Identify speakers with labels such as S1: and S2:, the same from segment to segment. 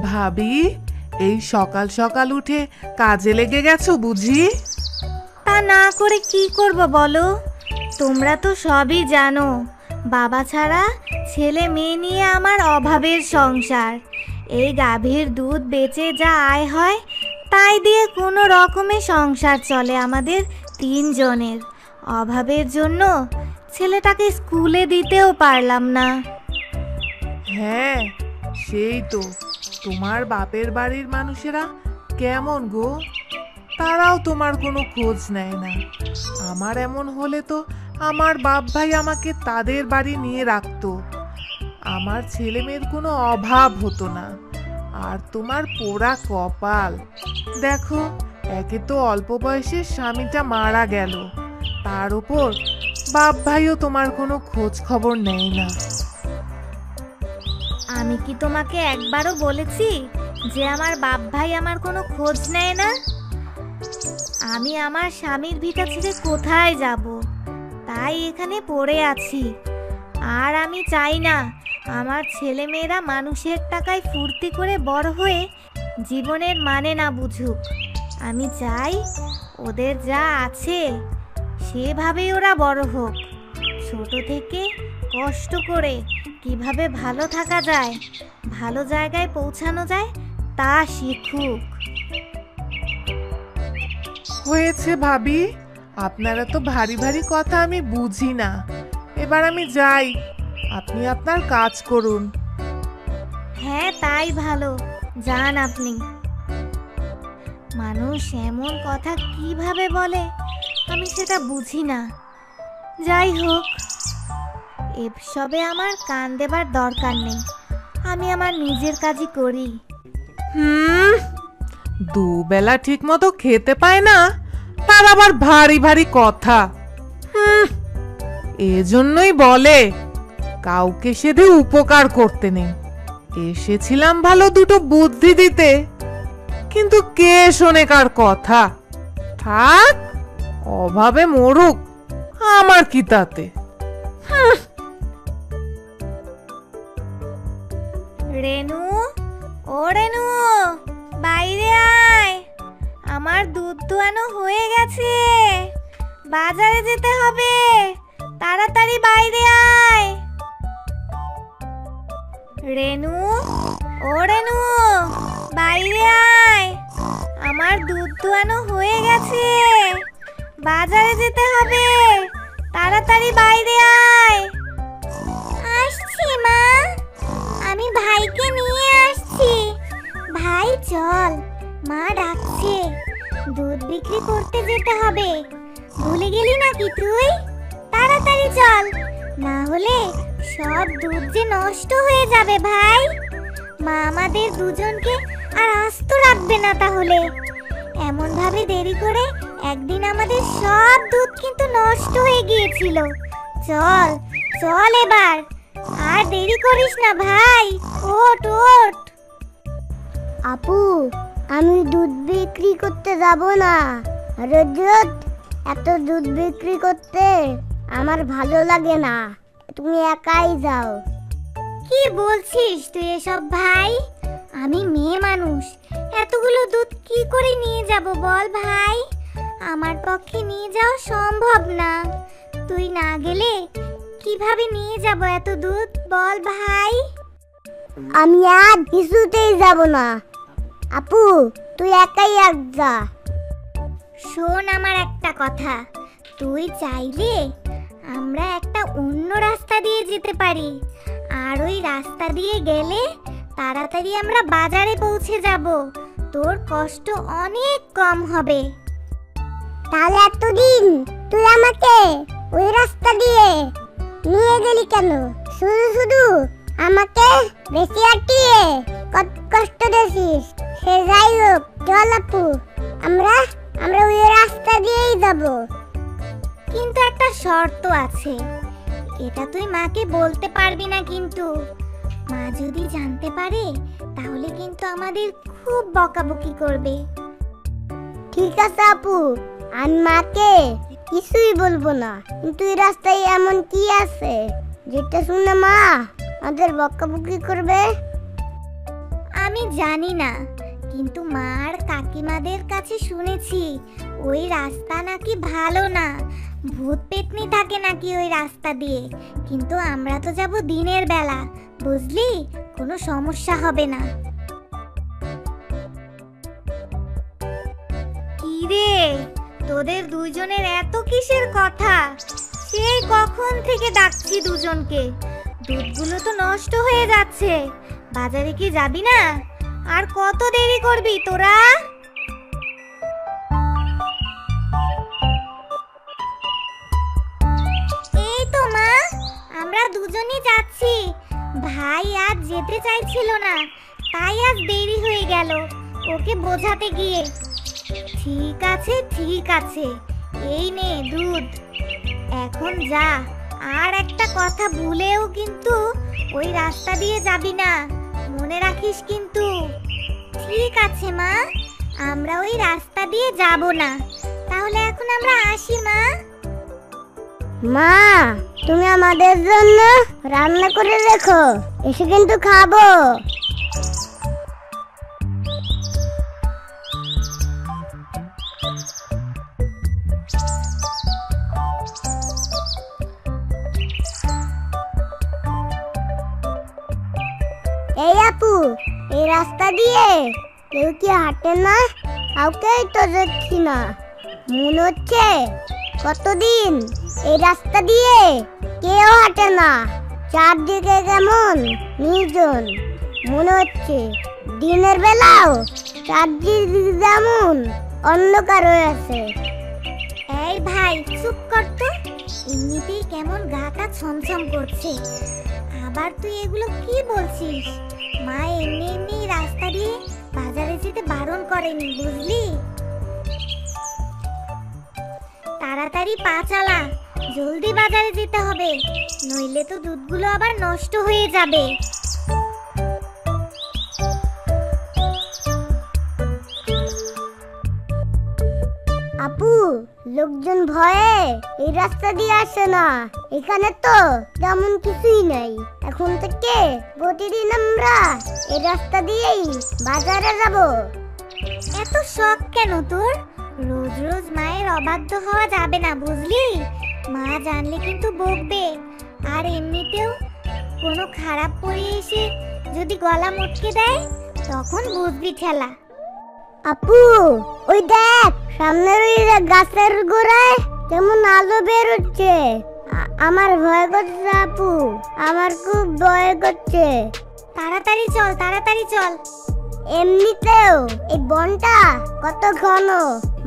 S1: ভাবি, এই সকাল সকাল উঠে কাজে লেগে গেছো বুঝি?
S2: তা না করে কি করব বলো? তোমরা তো সবই জানো, বাবা ছাড়া ছেলে মেয়ে নিয়ে আমার অভাবের সংসার। এই গাভীর দুধ বেচে যা আয় হয় তাই দিয়ে কোনো রকমে সংসার চলে আমাদের তিনজনের। অভাবের জন্য ছেলেটাকে স্কুলে দিতেও পারলাম না।
S1: হ্যাঁ, সেই তো। তোমার বাপের বাড়ির মানুষেরা কেমন গো? তারাও তোমার কোনো খোঁজ নেয় না। আমার এমন হলে তো আমার বাপ ভাই আমাকে তাদের বাড়ি নিয়ে রাখতো, আমার ছেলে মেয়ের কোনো অভাব হতো না। আর তোমার পোড়া কপাল দেখো, একে তো অল্প বয়সে স্বামীটা মারা গেল, তার উপর বাপ ভাইও তোমার কোনো খোঁজ খবর নেয় না।
S2: আমি কি তোমাকে একবারও বলেছি যে আমার বাপ ভাই আমার কোনো খোঁজ নেয় না? আমি আমার স্বামীর ভিটা ছেড়ে কোথায় যাব, তাই এখানে পড়ে আছি। আর আমি চাই না আমার ছেলে মেয়েরা মানুষের টাকায় ফুর্তি করে বড় হয়ে জীবনের মানে না বুঝুক। আমি চাই ওদের যা আছে সেভাবেই ওরা বড় হোক। ছোট থেকে কষ্ট করে কিভাবে ভালো থাকা যায়, ভালো জায়গায় পৌঁছানো যায় তা শিখুক।
S1: হয়েছে ভাবি, আপনারা তো ভারী ভারী কথা আমি বুঝি না। এবার আমি যাই, আপনি আপনার কাজ করুন।
S2: হ্যাঁ, তাই ভালো, যান আপনি। মানুষ এমন কথা কিভাবে বলে আমি সেটা বুঝি না। যাই হোক, এসবে আমার কান দেবার দরকার নেই, আমি আমার নিজের কাজই করি।
S1: দুবেলা ঠিক মতো খেতে পায় না, তার আবার ভারী ভারী কথা। এজন্যই বলে কাউকে সেধে উপকার করতে নেই। এসেছিলাম ভালো দুটো বুদ্ধি দিতে, কিন্তু কে শোনে কার কথা? থাক, অভাবে মরুক, আমার কি তাতে।
S2: রেনু, ও রেনু, বাইরে আয়। আমার দুধ দুয়ানো হয়ে গেছে, বাজারে যেতে হবে, তাড়াতাড়ি বাইরে আয়। রেনু, ও রেনু, বাইরে আয়। আমার দুধ দুয়ানো হয়ে গেছে, বাজারে যেতে হবে, তাড়াতাড়ি বাইরে আয়। আসছি মা, আমি ভাইকে নিয়ে আসছি। ভাই চল, মা ডাকছে, দুধ বিক্রি করতে যেতে হবে। ভুলে গেলি নাকি তুই? তাড়াতাড়ি চল, না হলে সব দুধ যে নষ্ট হয়ে যাবে ভাই। মা আমাদের দুজনকে আর আস্ত রাখবে না তাহলে। এমন ভাবে দেরি করে একদিন আমাদের সব দুধ কিন্তু নষ্ট হয়ে গিয়েছিল। চল চল এবার, আর দেরি করিস না ভাই, ওঠ ওঠ।
S3: আপু, আমি দুধ বিক্রি করতে যাব না। রোজ রোজ এত দুধ বিক্রি করতে আমার ভালো লাগে না, তুমি একাই যাও।
S2: কি বলছিস তুই এসব ভাই? আমি মেয়ে মানুষ, এতগুলো দুধ কি করে নিয়ে যাব বল ভাই? আমার পক্ষে নিয়ে যাওয়া সম্ভব না। তুই না গেলে কিভাবে নিয়ে যাব এত দুধ বল ভাই?
S3: আমি আর কিছুতেই যাব না। আপু, তুই একাই যা।
S2: শোন আমার একটা কথা, তুই চাইলে আমরা একটা অন্য রাস্তা দিয়ে যেতে পারি। আর ওই রাস্তা দিয়ে গেলে তাড়াতাড়ি আমরা বাজারে পৌঁছে যাব, তোর কষ্ট অনেক কম হবে।
S3: তাহলে এতদিন তুই আমাকে ওই রাস্তা দিয়ে নিয়ে গেলি কেন? শুধু শুধু আমাকে বেশি আটিয়ে কত কষ্ট দিয়েছিস। সে যাই হোক, চল আপু, আমরা ওই রাস্তা দিয়েই যাব।
S2: কিন্তু একটা শর্ত আছে, এটা তুই মাকে বলতে পারবি না কিন্তু। মা যদি জানতে পারে তাহলে কিন্তু আমাদের খুব বকাবকি করবে।
S3: ঠিক আছে আপু, আমি মাকে কিছুই বলবো না। কিন্তু এই রাস্তায় এমন কি আছে যেটা শুনে মা আমাদের বকাবকি করবে?
S2: আমি আমি জানি না, কিন্তু মা আর কাকিমাদের কাছে শুনেছি ওই রাস্তা নাকি ভালো না, ভূত পেতনি থাকে নাকি ওই রাস্তা দিয়ে। কিন্তু আমরা তো যাব দিনের বেলা, বুঝলি, কোনো সমস্যা হবে না। কি রে, তোদের দুইজনের এত কিসের কথা? সেই কখন থেকে ডাকছি দুজনকে, দুধগুলো তো নষ্ট হয়ে যাচ্ছে। বাজারে কি যাবি না? আর কত দেরি করবি তোরা? এই তো মা, আমরা দুজনই যাচ্ছি। ভাই আজ যেতে চাইছিল না, তাই আজ দেরি হয়ে গেল ওকে বোঝাতে গিয়ে। ঠিক আছে ঠিক আছে, এই নে দুধ, এখন যা। আর একটা কথা ভুলেও কিন্তু ওই রাস্তা দিয়ে যাবি না, মনে রাখিস কিন্তু। ঠিক আছে মা, আমরা ওই রাস্তা দিয়ে যাব না। তাহলে এখন আমরা আসি মা।
S3: মা, তুমি আমাদের জন্য রান্না করে রেখো, এসে কিন্তু খাবো। এই আপু, এই রাস্তা দিয়ে কেউ কি হাঁটে না? কাউকেই তো দেখছি না। মনে হচ্ছে কতদিন এই রাস্তা দিয়ে কেউ হাঁটে না। চারদিকে কেমন নির্জন মনে হচ্ছে। দিনের বেলাও চারদিকে যেমন অন্ধকার হয়ে আছে।
S2: এই ভাই চুপ কর তো, এমনিতেই কেমন গাটা ছমছম করছে, আবার তুই এগুলো কি বলছিস? মা এমনি এমনি রাস্তা দিয়ে বাজারে যেতে বারণ করেনি, বুঝলি? তাড়াতাড়ি পা চালা, জলদি বাজারে যেতে হবে, নইলে তো দুধগুলো আবার নষ্ট হয়ে যাবে।
S3: আপু, লোকজন ভয়ে এই রাস্তা দিয়ে আসে না। এখানে তো তেমন কিছুই নাই। এখন থেকে প্রতিদিন আমরা এই রাস্তা দিয়েই বাজারে যাব।
S2: এত শখ কেন তোর? রোজ রোজ মায়ের অবাধ্য হওয়া যাবে না, বুঝলি? মা জানলে কিন্তু বকবে। আর এমনিতেও কোনো খারাপ পড়ে এসে যদি গলা মটকে দেয়, তখন বুঝবি ঠেলা।
S3: আপু, ওই দেখ সামনের ওই গাছের গোড়ায় কেমন আলো বের হচ্ছে। আমার ভয় করছে আপু, আমার খুব ভয় করছে।
S2: তাড়াতাড়ি চল, তাড়াতাড়ি চল।
S3: এমনিতেও এই বনটা কত ঘন,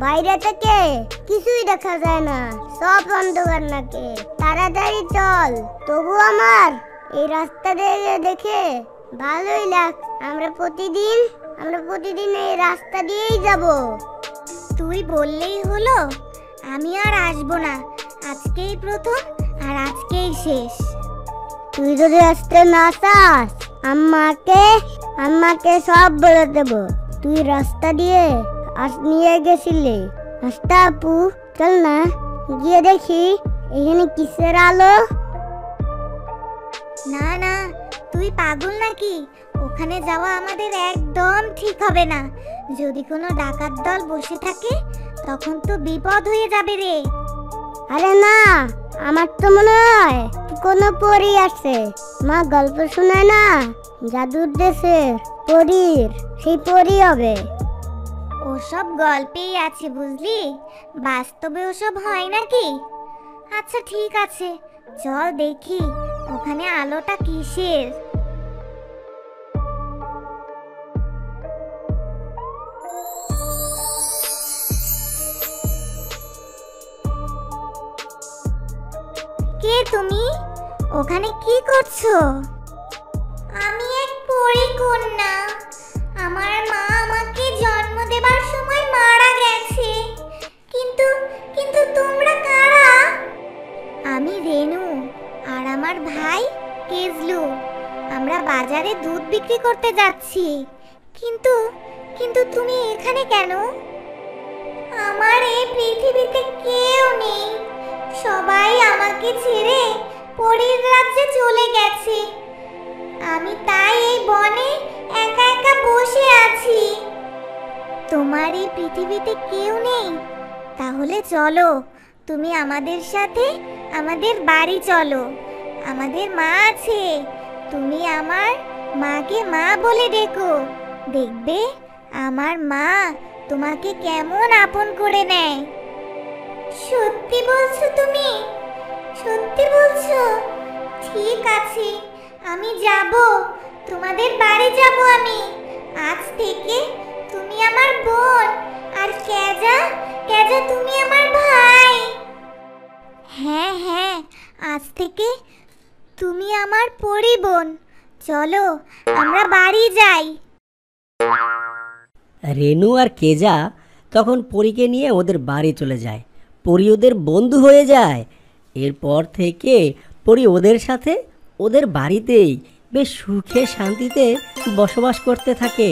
S3: বাইরে থেকে কিছুই দেখা যায় না, সব অন্ধকার নাকি। তাড়াতাড়ি চল। তবু আমার এই রাস্তা দিয়ে দেখে ভালোই লাগ। আমরা প্রতিদিন এই রাস্তা দিয়েই যাব।
S2: তুই বললেই হলো, আমি আর আসবো না। আজকেই প্রথম আর আজকেই শেষ।
S3: তুই যদি আসতে না চাস, আম্মাকে সব বলে দেব তুই রাস্তা দিয়ে নিয়ে গেছিলি। আস্তা আপু, চল না গিয়ে দেখি এখানে কিসের আলো।
S2: না না, তুই পাগল নাকি? ওখানে যাওয়া আমাদের একদম ঠিক হবে না। যদি কোনো ডাকাত দল বসে থাকে, তখন তো বিপদ হয়ে যাবে রে।
S3: আরে না, আমার তো মনে হয় কোনো পরী আছে। মা গল্প শোনায় না, জাদুর দেশের পরীর, সেই পরী হবে।
S2: ওসব গল্পেই আছে, বুঝলি, বাস্তবে ওসব হয় নাকি? আচ্ছা ঠিক আছে, চল দেখি ওখানে আলোটা কিসের। কে তুমি? ওখানে কি করছো? আমি এক পরী কন্যা। আমার মা আমাকে জন্ম দেবার সময় মারা গেছে। কিন্তু কিন্তু তোমরা কারা? আমি রেনু আর আমার ভাই কেজলু। আমরা বাজারে দুধ বিক্রি করতে যাচ্ছি। কিন্তু কিন্তু তুমি এখানে কেন? আমার এই পৃথিবীতে কেউ নেই, সবাই আমাকে ছেড়ে পরীর রাজ্যে চলে গেছে। আমি তাই এই বনে একা একা তাহলে চলো, তুমি আমাদের সাথে আমাদের বাড়ি চলো। আমাদের মা আছে, তুমি আমার মাকে মা বলে ডেকো। দেখবে আমার মা তোমাকে কেমন আপন করে নেয়। সত্যি বলছো তুমি? সত্যি বলছো? ঠিক আছে, আমি যাব, তোমাদের বাড়ি যাব আমি। আজ থেকে তুমি আমার বোন, আর কেজা কেজা তুমি আমার ভাই। হ্যাঁ হ্যাঁ, আজ থেকে তুমি আমার পরি বোন। চলো আমরা বাড়ি যাই।
S4: রেনু আর কেজা তখন পরীকে নিয়ে ওদের বাড়ি চলে যায়। পরী ওদের বন্ধু হয়ে যায়। এরপর থেকে পরী ওদের সাথে ওদের বাড়িতেই বেশ সুখে শান্তিতে বসবাস করতে থাকে।